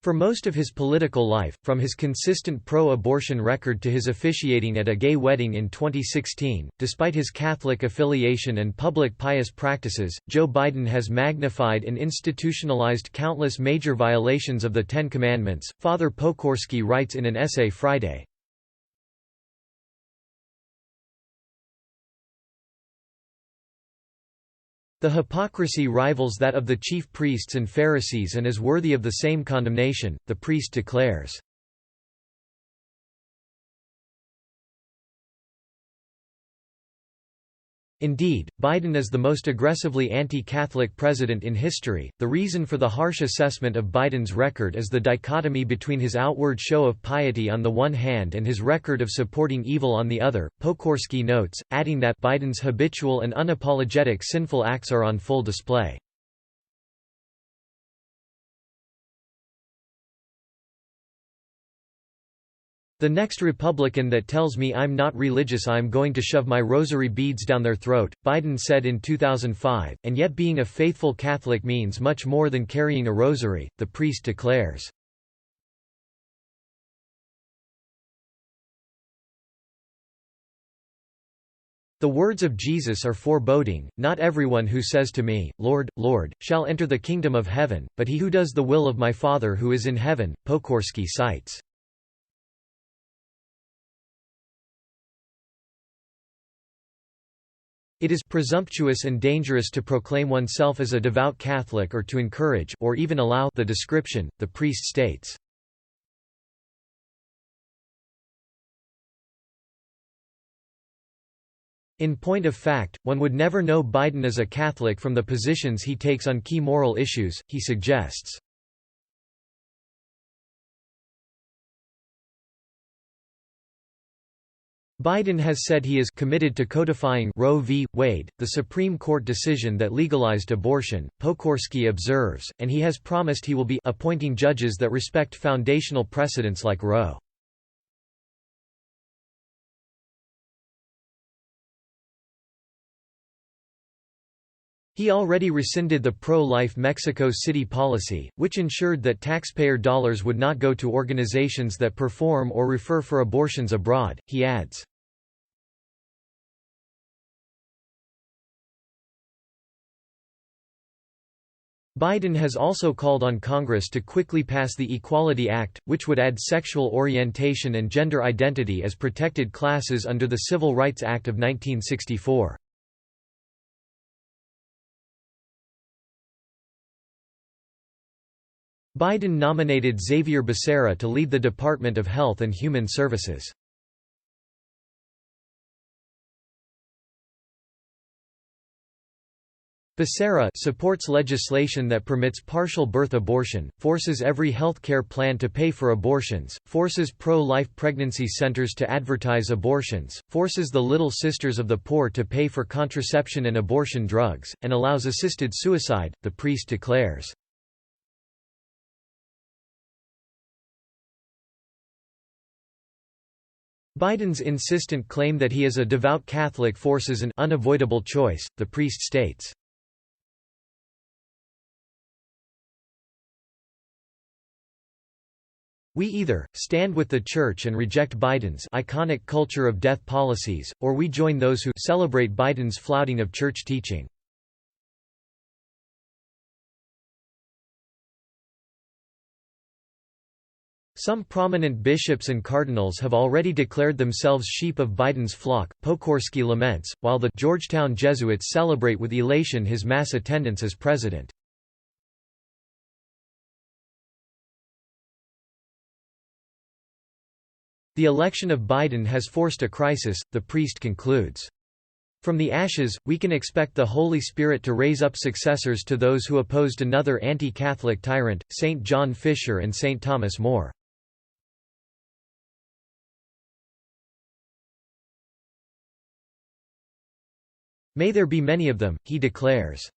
For most of his political life, from his consistent pro-abortion record to his officiating at a gay wedding in 2016, despite his Catholic affiliation and public pious practices, Joe Biden has magnified and institutionalized countless major violations of the Ten Commandments, Father Pokorski writes in an essay Friday. The hypocrisy rivals that of the chief priests and Pharisees and is worthy of the same condemnation, the priest declares. Indeed, Biden is the most aggressively anti-Catholic president in history. The reason for the harsh assessment of Biden's record is the dichotomy between his outward show of piety on the one hand and his record of supporting evil on the other, Pokorski notes, adding that Biden's habitual and unapologetic sinful acts are on full display. The next Republican that tells me I'm not religious I'm going to shove my rosary beads down their throat, Biden said in 2005, and yet being a faithful Catholic means much more than carrying a rosary, the priest declares. The words of Jesus are foreboding, "Not everyone who says to me, 'Lord, Lord,' shall enter the kingdom of heaven, but he who does the will of my Father who is in heaven," Pokorski cites. It is presumptuous and dangerous to proclaim oneself as a devout Catholic or to encourage or even allow the description, the priest states. In point of fact, one would never know Biden is a Catholic from the positions he takes on key moral issues, he suggests. Biden has said he is committed to codifying Roe v. Wade, the Supreme Court decision that legalized abortion, Pokorski observes, and he has promised he will be appointing judges that respect foundational precedents like Roe. He already rescinded the pro-life Mexico City policy, which ensured that taxpayer dollars would not go to organizations that perform or refer for abortions abroad, he adds. Biden has also called on Congress to quickly pass the Equality Act, which would add sexual orientation and gender identity as protected classes under the Civil Rights Act of 1964. Biden nominated Xavier Becerra to lead the Department of Health and Human Services. Becerra supports legislation that permits partial birth abortion, forces every health care plan to pay for abortions, forces pro-life pregnancy centers to advertise abortions, forces the Little Sisters of the Poor to pay for contraception and abortion drugs, and allows assisted suicide, the priest declares. Biden's insistent claim that he is a devout Catholic forces an unavoidable choice, the priest states. We either stand with the Church and reject Biden's iconic culture of death policies, or we join those who celebrate Biden's flouting of church teaching. Some prominent bishops and cardinals have already declared themselves sheep of Biden's flock, Pokorski laments, while the Georgetown Jesuits celebrate with elation his mass attendance as president. The election of Biden has forced a crisis, the priest concludes. From the ashes, we can expect the Holy Spirit to raise up successors to those who opposed another anti-Catholic tyrant, St. John Fisher and St. Thomas More. May there be many of them, he declares.